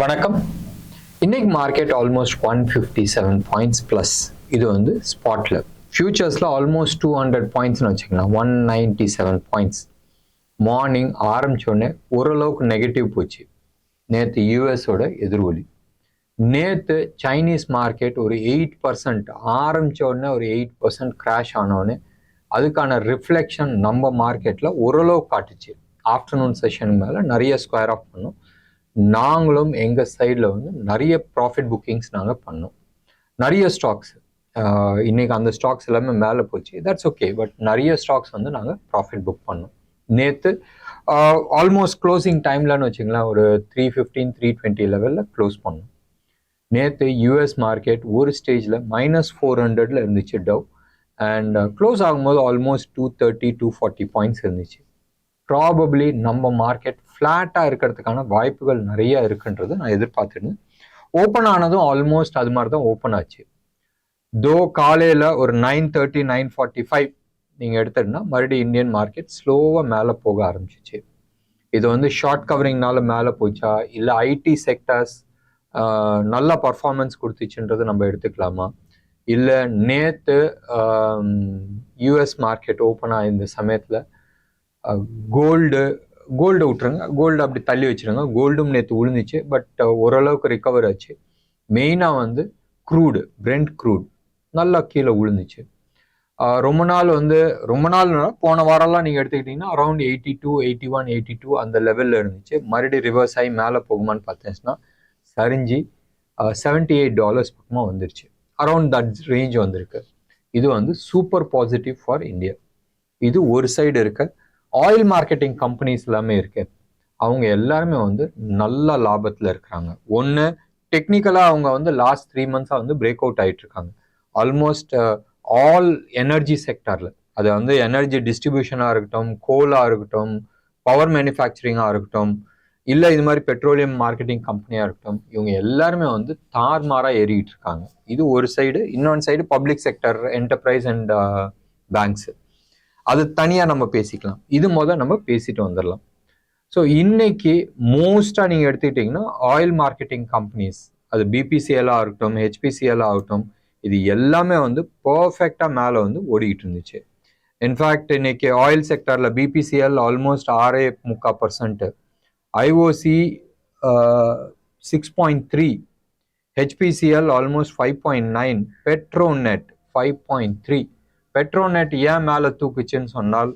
வணக்கம். இன்னைக்கு market almost 157 points plus. இது வந்து ஸ்பாட்டில் ஃபியூச்சர்ஸில் ஆல்மோஸ்ட் 200 பாயிண்ட்ஸ்னு வச்சுக்கலாம். 197 பாயிண்ட்ஸ். மார்னிங் ஆரம்பித்தோடனே ஓரளவுக்கு நெகட்டிவ் போச்சு. நேற்று யூஎஸோட எதிர்வொலி. நேற்று சைனீஸ் மார்க்கெட் ஒரு 8% ஆரம்பித்த உடனே ஒரு 8% கிராஷ் ஆனோடனே அதுக்கான ரிஃப்ளெக்ஷன் நம்ம மார்க்கெட்டில் ஓரளவு காட்டுச்சு. ஆஃப்டர்நூன் செஷனுக்கு மேலே நிறைய ஸ்கொயர் ஆஃப் பண்ணோம். நாங்களும் எங்கள் சைடில் வந்து நிறைய ப்ராஃபிட் புக்கிங்ஸ் நாங்கள் பண்ணோம். நிறைய ஸ்டாக்ஸ் இன்றைக்கி அந்த ஸ்டாக்ஸ் எல்லாமே மேலே போச்சு. That's okay. பட் நிறைய ஸ்டாக்ஸ் வந்து நாங்கள் ப்ராஃபிட் புக் பண்ணோம். நேற்று ஆல்மோஸ்ட் க்ளோசிங் டைம்லன்னு வச்சுங்களேன் ஒரு 315 320 லெவலில் க்ளோஸ் பண்ணோம். நேற்று யூஎஸ் மார்க்கெட் ஒரு ஸ்டேஜில் -400 இருந்துச்சு டவ். அண்ட் க்ளோஸ் ஆகும்போது ஆல்மோஸ்ட் 230 240 பாயிண்ட்ஸ் இருந்துச்சு. ப்ராபப்ளி நம்ம மார்க்கெட் ஃப்ளாட்டாக இருக்கிறதுக்கான வாய்ப்புகள் நிறைய இருக்குன்றது நான் எதிர்பார்த்துருந்தேன். ஓப்பன் ஆனதும் ஆல்மோஸ்ட் அது மாதிரி தான் ஓப்பன் ஆச்சு. தோ காலையில் ஒரு 9:30 9:45 நீங்கள் எடுத்துட்டீங்கன்னா மறுபடியும் இந்தியன் மார்க்கெட் ஸ்லோவாக மேலே போக ஆரம்பிச்சிச்சு. இது வந்து ஷார்ட் கவரிங்னால மேலே போச்சா இல்லை ஐடி செக்டர்ஸ் நல்ல பர்ஃபார்மன்ஸ் கொடுத்துச்சுன்றது நம்ம எடுத்துக்கலாமா, இல்லை நேற்று யூஎஸ் மார்க்கெட் ஓப்பன் ஆகிருந்த சமயத்தில் கோல்டு விட்டுருங்க, கோல்டு அப்படி தள்ளி வச்சுருங்க. கோல்டும் நேற்று விழுந்துச்சு. பட் ஓரளவுக்கு ரிகவர் ஆச்சு. மெயினாக வந்து பிரெண்ட் க்ரூட் நல்லா கீழே விழுந்துச்சு. ரொம்ப நாள் போன வாரம்லாம் நீங்கள் எடுத்துக்கிட்டிங்கன்னா அரௌண்ட் 82 81 82 அந்த லெவலில் இருந்துச்சு. மறுபடியும் ரிவர்ஸ் ஆகி மேலே போகுமான்னு பார்த்தேன்னா சரிஞ்சு $78 பக்கமாக வந்துருச்சு. அரௌண்ட் தட் ரேஞ்ச் வந்திருக்கு. இது வந்து சூப்பர் பாசிட்டிவ் ஃபார் இந்தியா. இது ஒரு சைடு இருக்க. ஆயில் மார்க்கெட்டிங் கம்பெனிஸ் எல்லாமே இருக்கு. அவங்க எல்லாருமே வந்து நல்ல லாபத்தில் இருக்கிறாங்க. ஒன்று டெக்னிக்கலாக அவங்க வந்து லாஸ்ட் 3 மந்த்ஸாக வந்து பிரேக் அவுட் ஆகிட்டு இருக்காங்க. ஆல்மோஸ்ட் ஆல் எனர்ஜி செக்டரில், அது வந்து எனர்ஜி டிஸ்ட்ரிபியூஷனாக இருக்கட்டும், கோலாக இருக்கட்டும், பவர் மேனுஃபேக்சரிங்காக இருக்கட்டும், இல்லை இது மாதிரி பெட்ரோலியம் மார்க்கெட்டிங் கம்பெனியாக இருக்கட்டும், இவங்க எல்லாருமே வந்து தார்மாராக ஏறிட்டு இருக்காங்க. இது ஒரு சைடு. இன்னொன்று side public sector, enterprise and banks. அது தனியாக நம்ம பேசிக்கலாம். இது நம்ம பேசிட்டு வந்துடலாம். ஸோ இன்னைக்கு மோஸ்ட்டாக நீங்கள் எடுத்துக்கிட்டிங்கன்னா ஆயில் மார்க்கெட்டிங் கம்பெனிஸ், அது பிபிசிஎல்லாக இருக்கட்டும், ஹெச்பிசிஎல்லாக ஆகட்டும், இது எல்லாமே வந்து பர்ஃபெக்டாக மேலே வந்து ஓடிக்கிட்டு இருந்துச்சு. இன்ஃபேக்ட் இன்னைக்கு ஆயில் செக்டரில் BPCL almost 6.3%, IOC 6.3, HPCL almost 5.9, Petronet 5.3. Petronet ஏன் மேலே தூக்குச்சுன்னு சொன்னால்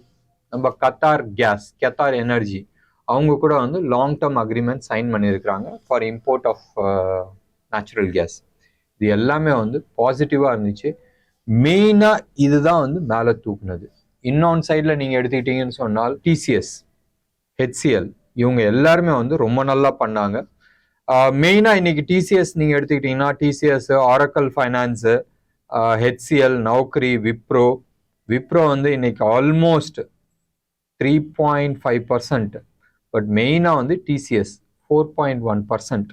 நம்ம கத்தார் எனர்ஜி அவங்க கூட வந்து லாங் டேர்ம் அக்ரிமெண்ட் சைன் பண்ணியிருக்கிறாங்க for import of natural gas. இது எல்லாமே வந்து பாசிட்டிவாக இருந்துச்சு. மெயினாக இதுதான் வந்து மேலே தூக்குனது. இன்னொன்று சைடில் நீங்கள் எடுத்துக்கிட்டீங்கன்னு சொன்னால் டிசிஎஸ், ஹெச்சிஎல் இவங்க எல்லாருமே வந்து ரொம்ப நல்லா பண்ணாங்க. மெயினாக இன்னைக்கு டிசிஎஸ் நீங்கள் எடுத்துக்கிட்டிங்கன்னா TCS, oracle finance, HCL, நௌக்கரி, Wipro வந்து இன்னைக்கு ஆல்மோஸ்ட் 3.5%. பட் மெயினாக வந்து டிசிஎஸ் 4.1%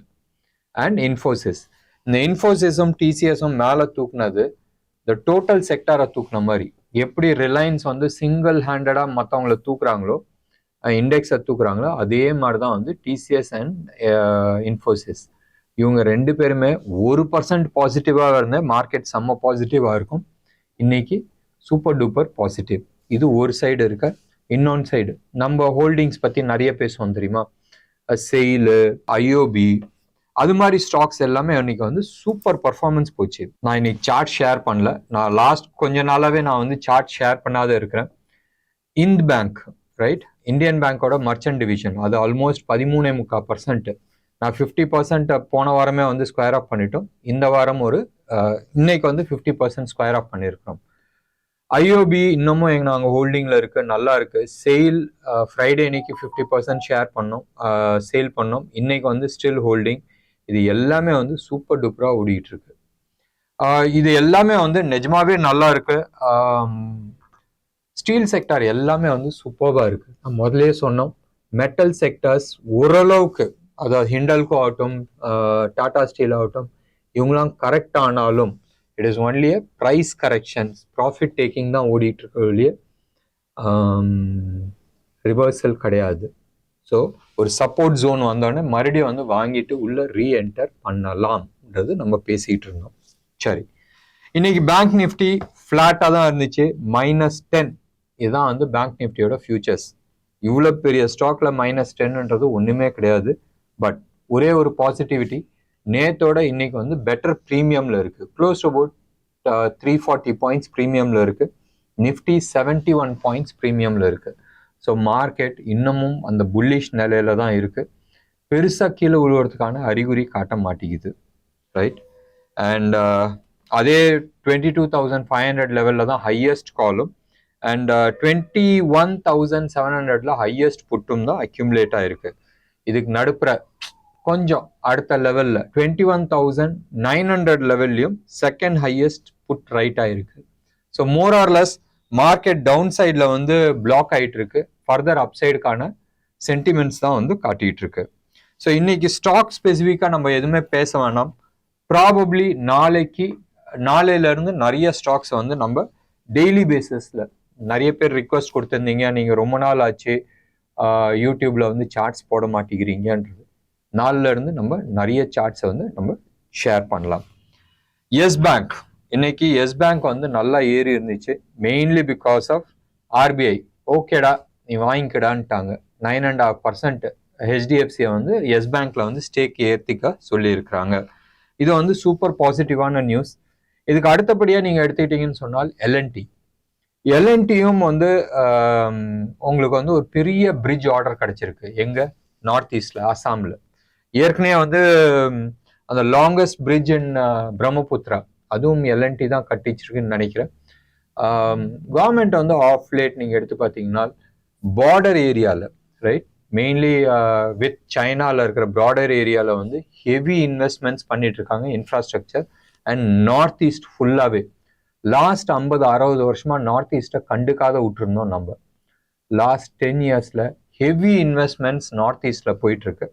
அண்ட் இன்ஃபோசிஸ். இந்த இன்ஃபோசிஸும் டிசிஎஸும் மேலே தூக்குனது இந்த டோட்டல் செக்டாரை தூக்குன மாதிரி. எப்படி ரிலையன்ஸ் வந்து சிங்கிள் ஹேண்டடாக மற்றவங்கள தூக்குறாங்களோ, இண்டெக்ஸை தூக்குறாங்களோ, அதே மாதிரி தான் வந்து டிசிஎஸ் அண்ட் இன்ஃபோசிஸ். இவங்க 2 பேருமே 1% பாசிட்டிவாக இருந்த மார்க்கெட் செம்ம பாசிட்டிவாக இருக்கும். இன்னைக்கு சூப்பர் டூப்பர் பாசிட்டிவ். இது ஒரு சைடு இருக்க. இன்னொன்று சைடு நம்ம ஹோல்டிங்ஸ் பற்றி நிறைய பேசுவோம் தெரியுமா, செயிலு, ஐஓபி, அது மாதிரி ஸ்டாக்ஸ் எல்லாமே இன்னைக்கு வந்து சூப்பர் பர்ஃபார்மன்ஸ் போச்சு. நான் இன்னைக்கு சார்ட் ஷேர் பண்ணல. நான் லாஸ்ட் கொஞ்ச நாளாவே நான் வந்து சார்ட் ஷேர் பண்ணாத இருக்கிறேன். இந்த் பேங்க், ரைட், இந்தியன் பேங்கோட மர்ச்சன்ட் டிவிஷன், அது ஆல்மோஸ்ட் 13.3%. நான் 50% போன வாரமே வந்து ஸ்கொயர் ஆஃப் பண்ணிட்டோம். இந்த வாரம் இன்னைக்கு வந்து 50% ஸ்கொயர் ஆஃப் பண்ணியிருக்கிறோம். ஐஓபி இன்னமும் நாங்கள் ஹோல்டிங்கில் இருக்கு, நல்லா இருக்கு. செயில் ஃப்ரைடே இன்னைக்கு 50% ஷேர் பண்ணோம், சேல் பண்ணோம். இன்னைக்கு வந்து ஸ்டில் ஹோல்டிங். இது எல்லாமே வந்து சூப்பர் டூப்பராக ஓடிட்டு இருக்கு. இது எல்லாமே வந்து நிஜமாவே நல்லா இருக்கு. ஸ்டீல் செக்டார் எல்லாமே வந்து சூப்பராக இருக்கு. நான் முதலே சொன்னோம், மெட்டல் செக்டர்ஸ் ஓரளவுக்கு, அதாவது ஹிண்டல்கோ ஆகட்டும், டாடா ஸ்டீல் ஆகட்டும், இவங்களாம் கரெக்ட் ஆனாலும் it is only a price corrections, profit taking தான் ஓடிட்டு இருக்க வெளியே ரிவர்சல் கிடையாது. ஸோ ஒரு சப்போர்ட் ஜோன் வந்தோடனே மறுபடியும் வந்து வாங்கிட்டு உள்ள ரீஎன்டர் பண்ணலாம்ன்றது நம்ம பேசிட்டு இருந்தோம். சரி, இன்னைக்கு பேங்க் நிஃப்டி ஃபிளாட்டாக தான் இருந்துச்சு, -10. இதுதான் வந்து பேங்க் நிஃப்டியோட ஃபியூச்சர்ஸ். இவ்வளோ பெரிய ஸ்டாக்ல -10ன்றது ஒன்றுமே கிடையாது. பட் ஒரே ஒரு பாசிட்டிவிட்டி, நேத்தோட இன்னைக்கு வந்து பெட்டர் ப்ரீமியம்ல இருக்கு. க்ளோஸ் அபவுட் 340 பாயிண்ட்ஸ் ப்ரீமியம்ல இருக்கு. நிஃப்டி 71 பாயிண்ட்ஸ் ப்ரீமியம்ல இருக்கு. ஸோ மார்க்கெட் இன்னமும் அந்த புல்லிஷ் நிலையில தான் இருக்கு. பெருசாக கீழே விழுவதுக்கான அறிகுறி காட்ட மாட்டேங்குது. ரைட். அண்ட் அதே 22,500 லெவலில் தான் ஹையஸ்ட் காலும் அண்ட் 21,700ல ஹையஸ்ட் புட்டும் தான் அக்யூமுலேட் ஆயிருக்கு. இதுக்கு நடுப்புற கொஞ்சம் அடுத்த லெவலில் 21,900 லெவல்லையும் செகண்ட் ஹையஸ்ட் புட் ரைட் ஆயிருக்கு. So more or less market down சைடில் வந்து பிளாக் ஆகிட்டு இருக்கு. ஃபர்தர் அப்சைடுக்கான சென்டிமெண்ட்ஸ் தான் வந்து காட்டிட்டு இருக்கு. ஸோ இன்னைக்கு ஸ்டாக் ஸ்பெசிஃபிக்காக நம்ம எதுவுமே பேச வேணாம். ப்ராபப்ளி நாளையிலேருந்து நிறைய ஸ்டாக்ஸ் வந்து நம்ம டெய்லி பேசிஸில் நிறைய பேர் ரிக்வஸ்ட் கொடுத்துருந்தீங்க, நீங்கள் ரொம்ப நாள் ஆச்சு யூடியூப்ல வந்து சார்ட்ஸ் போட மாட்டேங்கிறீங்கன்றது. நாளில் இருந்து நம்ம நிறைய சார்ட்ஸை வந்து நம்ம ஷேர் பண்ணலாம். எஸ் பேங்க், இன்னைக்கு எஸ் பேங்க் வந்து நல்லா ஏறி இருந்துச்சு, மெயின்லி பிகாஸ் ஆஃப் ஆர்பிஐ ஓகேடா நீ வாங்கிக்கடான்ட்டாங்க. 9.5% ஹெச்டிஎஃப்சியை வந்து எஸ் பேங்க்ல வந்து ஸ்டேக் ஏற்றிக்க சொல்லியிருக்கிறாங்க. இது வந்து சூப்பர் பாசிட்டிவான நியூஸ். இதுக்கு அடுத்தபடியாக நீங்கள் எடுத்துக்கிட்டீங்கன்னு சொன்னால் எல்என்டியும் வந்து உங்களுக்கு வந்து ஒரு பெரிய பிரிட்ஜ் ஆர்டர் கிடைச்சிருக்கு. எங்க நார்த் ஈஸ்ட்ல, அசாம்ல. ஏற்கனவே வந்து அந்த லாங்கஸ்ட் பிரிட்ஜ் இன் பிரம்மபுத்திரா அதுவும் எல்என்டி தான் கட்டிச்சிருக்குன்னு நினைக்கிறேன். கவர்மெண்ட் வந்து ஆஃப் லேட் நீங்கள் எடுத்து பார்த்தீங்கன்னா பார்டர் ஏரியாவில், ரைட், மெயின்லி வித் சைனாவில் இருக்கிற பார்டர் ஏரியாவில் வந்து ஹெவி இன்வெஸ்ட்மெண்ட்ஸ் பண்ணிட்டு இருக்காங்க, இன்ஃப்ராஸ்ட்ரக்சர். அண்ட் நார்த் ஈஸ்ட் ஃபுல்லாகவே லாஸ்ட் 50-60 வருஷமா நார்த் ஈஸ்ட்டை கண்டுக்காத விட்டுருந்தோம் நம்ம. லாஸ்ட் 10 இயர்ஸில் ஹெவி இன்வெஸ்ட்மெண்ட்ஸ் நார்த் ஈஸ்டில் போயிட்டு இருக்கு,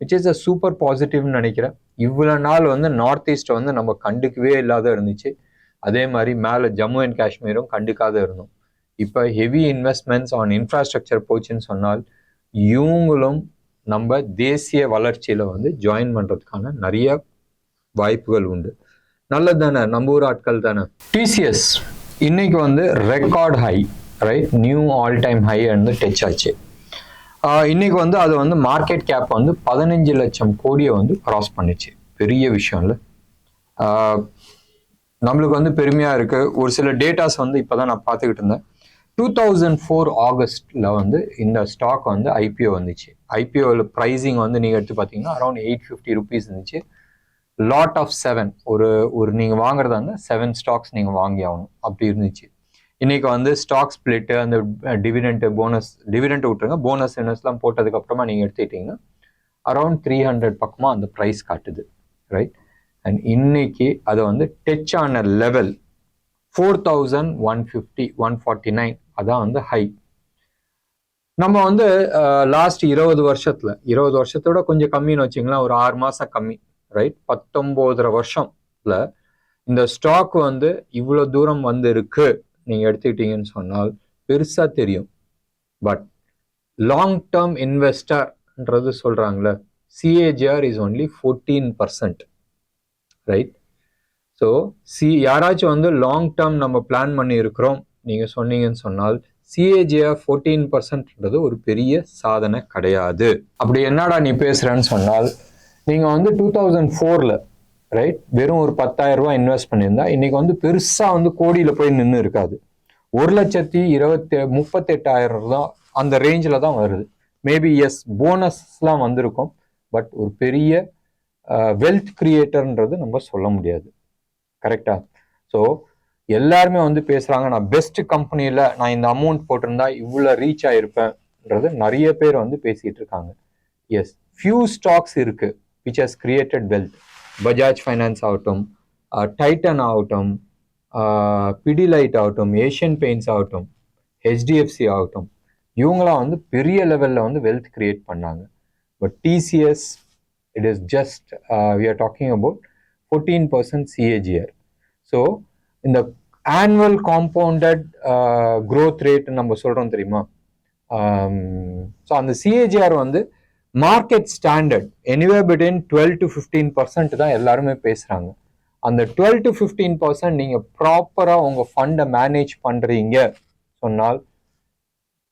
விச் இஸ் அ சூப்பர் பாசிட்டிவ்னு நினைக்கிறேன். இவ்வளோ நாள் வந்து நார்த் ஈஸ்ட்டை வந்து நம்ம கண்டுக்கவே இல்லாத இருந்துச்சு. அதே மாதிரி மேலே ஜம்மு அண்ட் காஷ்மீரும் கண்டுக்காத இருந்தோம். இப்போ ஹெவி இன்வெஸ்ட்மெண்ட்ஸ் ஆன் இன்ஃப்ராஸ்ட்ரக்சர் போச்சுன்னு சொன்னால் இவங்களும் நம்ம தேசிய வளர்ச்சியில் வந்து ஜாயின் பண்ணுறதுக்கான நிறைய வாய்ப்புகள் உண்டு. நல்லது தானே, நம்ம ஊர் ஆட்கள் தானே. டிசிஎஸ் இன்னைக்கு வந்து record high, right, new all time high வந்து டச் ஆச்சு. இன்னைக்கு வந்து அது வந்து மார்க்கெட் கேப் வந்து 15 லட்சம் கோடியை வந்து கிராஸ் பண்ணிச்சு. பெரிய விஷயம் இல்லை, நம்மளுக்கு வந்து பெருமையாக இருக்குது. ஒரு சில டேட்டாஸ் வந்து இப்போ தான் நான் பார்த்துக்கிட்டு இருந்தேன். 2004 ஆகஸ்டில் வந்து இந்த ஸ்டாக் வந்து ஐபிஓ வந்துச்சு. ஐபிஓவில் ப்ரைஸிங் வந்து நீங்கள் எடுத்து பார்த்தீங்கன்னா அரௌண்ட் 850 ருபீஸ் இருந்துச்சு. லாட் ஆஃப் 7, ஒரு நீங்கள் வாங்குறதா இருந்தால் 7 ஸ்டாக்ஸ் நீங்கள் வாங்கி ஆகணும், அப்படி இருந்துச்சு. இன்னைக்கு வந்து ஸ்டாக் ஸ்பிளிட்டு, அந்த டிவிடெண்ட் விட்டுருங்க, போனஸ் இனஸ்லாம் போட்டதுக்கப்புறமா நீங்கள் எடுத்துக்கிட்டிங்கன்னா அரௌண்ட் 300 பக்கமாக அந்த ப்ரைஸ் காட்டுது, ரைட். அண்ட் இன்னைக்கு அதை வந்து டச் ஆன லெவல் 4,150, 149, அதான் வந்து ஹை. நம்ம வந்து லாஸ்ட் 20 வருஷத்தோட கொஞ்சம் கம்மின்னு வச்சுங்களேன், ஒரு 6 மாதம் கம்மி, ரைட். 19.5 வருஷம்ல இந்த ஸ்டாக் வந்து இவ்வளோ தூரம் வந்து இருக்கு நீங்கள் எடுத்துக்கிட்டீங்கன்னு சொன்னால் பெருசாக தெரியும். பட் லாங் டேர்ம் இன்வெஸ்டர்ன்றது சொல்கிறாங்களே, CAGR is only 14%, right. So யாராச்சும் வந்து லாங் டேர்ம் நம்ம பிளான் பண்ணி இருக்கிறோம் நீங்கள் சொன்னீங்கன்னு சொன்னால் சிஏஜிஆர் 14%ன்றது ஒரு பெரிய சாதனை கிடையாது. அப்படி என்னடா நீ பேசுகிறேன்னு சொன்னால், நீங்கள் வந்து 2004ல், ரைட், வெறும் ஒரு 10,000 ரூபாய் இன்வெஸ்ட் பண்ணியிருந்தா இன்னைக்கு வந்து பெருசாக வந்து கோடியில் போய் நின்று இருக்காது. 1,38,000 தான் அந்த ரேஞ்சில் தான் வருது. மேபி எஸ் போனஸ்லாம் வந்திருக்கும், பட் ஒரு பெரிய வெல்த் கிரியேட்டர்ன்றது நம்ம சொல்ல முடியாது, கரெக்டா? ஸோ எல்லாருமே வந்து பேசுகிறாங்க, நான் பெஸ்ட் கம்பெனியில் நான் இந்த அமௌண்ட் போட்டிருந்தா இவ்வளோ ரீச் ஆகிருப்பேன்றது நிறைய பேர் வந்து பேசிகிட்டு இருக்காங்க. எஸ், ஃபியூ ஸ்டாக்ஸ் இருக்கு which has created wealth. Bajaj finance ஆகட்டும், டைட்டன் ஆகட்டும், பிடிலைட் ஆகட்டும், ஏஷியன் பெயிண்ட்ஸ் ஆகட்டும், ஹெச்டிஎஃப்சி ஆகட்டும், இவங்களாம் வந்து பெரிய லெவலில் வந்து வெல்த் கிரியேட் பண்ணாங்க. But TCS, it is just we are talking about 14% CAGR. So இந்த ஆனுவல் காம்பவுண்டட் growth rate நம்ம சொல்கிறோம் தெரியுமா? ஸோ அந்த CAGR வந்து market standard anywhere between 12 to 15% தான் எல்லாருமே பேசுறாங்க. அந்த 12 to 15% நீங்க ப்ராப்பரா உங்க ஃபண்டை மேனேஜ் பண்றீங்க சொன்னால்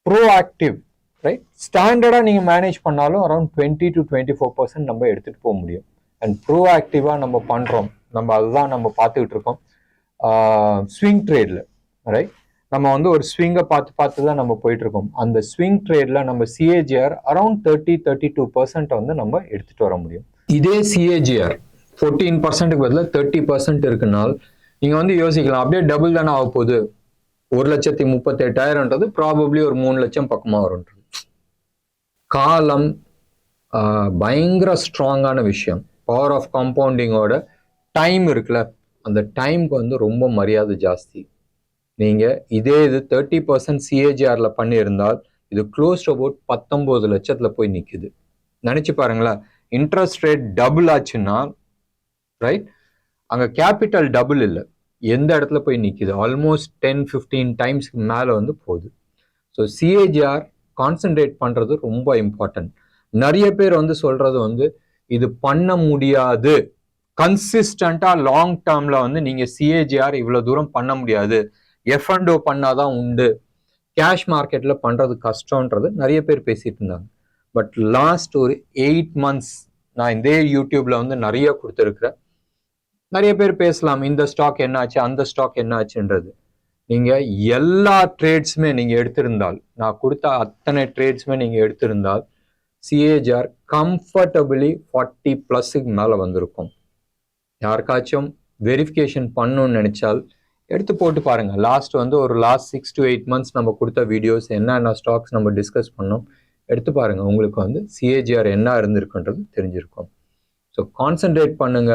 ப்ரோஆக்டிவ், ரைட், ஸ்டாண்டர்டா நீங்க மேனேஜ் பண்ணாலும் அரௌண்ட் 20 to 24% நம்ம எடுத்துட்டு போக முடியும். அண்ட் ப்ரோஆக்டிவா நம்ம பண்றோம், நம்ம அதுதான் நம்ம பார்த்துக்கிட்டு இருக்கோம் ஸ்விங் ட்ரேட்ல, ரைட். நம்ம வந்து ஒரு ஸ்விங்கை பார்த்து தான் நம்ம போயிட்டு இருக்கோம். அந்த ஸ்விங் ட்ரேட்ல நம்ம சிஏஜிஆர் அரௌண்ட் 32% வந்து நம்ம எடுத்துட்டு வர முடியும். இதே சிஏஜிஆர் 14%க்கு பதிலாக 30% இருக்குனால் நீங்க வந்து யோசிக்கலாம், அப்படியே டபுள் தானே ஆக போகுது, 1,38,000ன்றது ப்ராபப்ளி ஒரு 3 லட்சம் பக்கமா வரும்ன்றது. காலம் பயங்கர ஸ்ட்ராங்கான விஷயம். பவர் ஆஃப் காம்பவுண்டிங்கோட டைம் இருக்குல்ல, அந்த டைமுக்கு வந்து ரொம்ப மரியாதை ஜாஸ்தி. நீங்க இதே இது 30% சிஏஜிஆர்ல பண்ணியிருந்தால் இது க்ளோஸ் டு அபவுட் 19 லட்சத்துல போய் நிக்குது. நினைச்சு பாருங்களேன், இன்ட்ரெஸ்ட் ரேட் டபுள் ஆச்சுன்னா, ரைட், அங்க கேபிட்டல் டபுள் இல்லை, எந்த இடத்துல போய் நிக்குது, ஆல்மோஸ்ட் 10-15 டைம்ஸ்க்கு மேல வந்து போகுது. ஸோ சிஏஜிஆர் கான்சென்ட்ரேட் பண்றது ரொம்ப இம்பார்ட்டன்ட். நிறைய பேர் வந்து சொல்றது வந்து இது பண்ண முடியாது, கன்சிஸ்டண்டா லாங் டேர்ம்ல வந்து நீங்க சிஏஜிஆர் இவ்வளவு தூரம் பண்ண முடியாது, F&O பண்ணாதான் உண்டு, கேஷ் மார்க்கெட்ல பண்றது கஷ்டம்ன்றது நிறைய பேர் பேசிட்டு இருந்தாங்க. பட் லாஸ்ட் ஒரு 8 months நான் இந்த யூடியூப்ல வந்து நிறைய கொடுத்துருக்கிறேன். நிறைய பேர் பேசலாம் இந்த ஸ்டாக் என்ன ஆச்சு, அந்த ஸ்டாக் என்ன ஆச்சுன்றது. நீங்க எல்லா ட்ரேட்ஸுமே நீங்க எடுத்திருந்தால், நான் கொடுத்த அத்தனை ட்ரேட்ஸுமே நீங்க எடுத்திருந்தால் சிஏஜிஆர் கம்ஃபர்டபிளி 40+ மேல வந்திருக்கும். யாருக்காச்சும் வெரிஃபிகேஷன் பண்ணணும்னு நினைச்சால் எடுத்து போட்டு பாருங்க. லாஸ்ட் 6 to 8 months நம்ம கொடுத்த வீடியோஸ் என்னென்ன ஸ்டாக்ஸ் நம்ம டிஸ்கஸ் பண்ணோம் எடுத்து பாருங்க, உங்களுக்கு வந்து சிஏஜிஆர் என்ன இருந்திருக்குன்றது தெரிஞ்சிருக்கும். ஸோ கான்சென்ட்ரேட் பண்ணுங்க.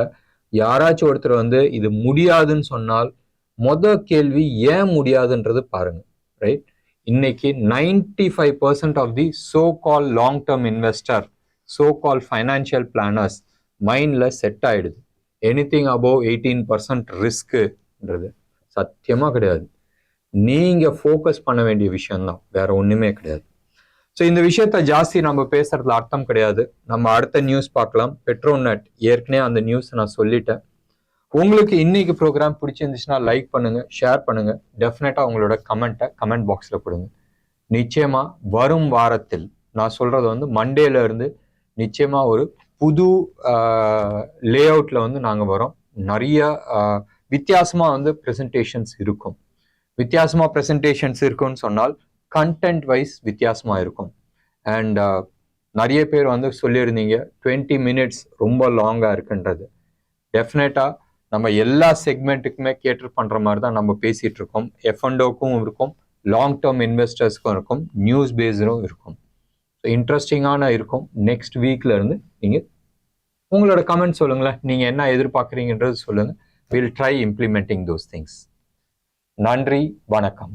யாராச்சும் ஒருத்தர் வந்து இது முடியாதுன்னு சொன்னால் மொதல் கேள்வி ஏன் முடியாதுன்றது பாருங்க, ரைட். இன்னைக்கு 95% of the so call long term investor, so call financial planners மைண்ட்ல செட் ஆயிடுது எனிதிங் அபோவ் 18% ரிஸ்க்குன்றது சத்தியமா கிடையாது. நீங்க ஃபோக்கஸ் பண்ண வேண்டிய விஷயம்தான், வேற ஒண்ணுமே கிடையாது. ஸோ இந்த விஷயத்த ஜாஸ்தி நம்ம பேசுறதுல அர்த்தம் கிடையாது. நம்ம அடுத்த நியூஸ் பார்க்கலாம். பெட்ரோநெட் ஏற்கனவே அந்த நியூஸ் நான் சொல்லிட்டேன். உங்களுக்கு இன்னைக்கு ப்ரோக்ராம் பிடிச்சிருந்துச்சுன்னா லைக் பண்ணுங்க, ஷேர் பண்ணுங்க, டெஃபினட்டா உங்களோட கமெண்ட் பாக்ஸ்ல கொடுங்க. நிச்சயமா வரும் வாரத்தில் நான் சொல்றது வந்து மண்டேல இருந்து நிச்சயமா ஒரு புது லே அவுட்ல வந்து நாங்க வரோம். நிறைய வித்தியாசமா வந்து ப்ரெசன்டேஷன்ஸ் இருக்கும். வித்தியாசமா ப்ரெசன்டேஷன்ஸ் இருக்கும்னு சொன்னால் கண்டென்ட் வைஸ் வித்தியாசமா இருக்கும். அண்ட் நிறைய பேர் வந்து சொல்லியிருந்தீங்க 20 minutes ரொம்ப லாங்கா இருக்குன்றது. டெஃபினட்டா நம்ம எல்லா செக்மெண்ட்டுக்குமே கேட்டர் பண்ற மாதிரி தான் நம்ம பேசிட்டு இருக்கோம். F&Oக்கும் இருக்கும், லாங் டேர்ம் இன்வெஸ்டர்ஸ்க்கும் இருக்கும், நியூஸ் பேஸ்டும் இருக்கும். இன்ட்ரெஸ்டிங்கான இருக்கும். நெக்ஸ்ட் வீக்ல இருந்து நீங்க உங்களோட கமெண்ட் சொல்லுங்களேன், நீங்க என்ன எதிர்பார்க்குறீங்கன்றது சொல்லுங்க. We'll try implementing those things. நன்றி, வணக்கம்.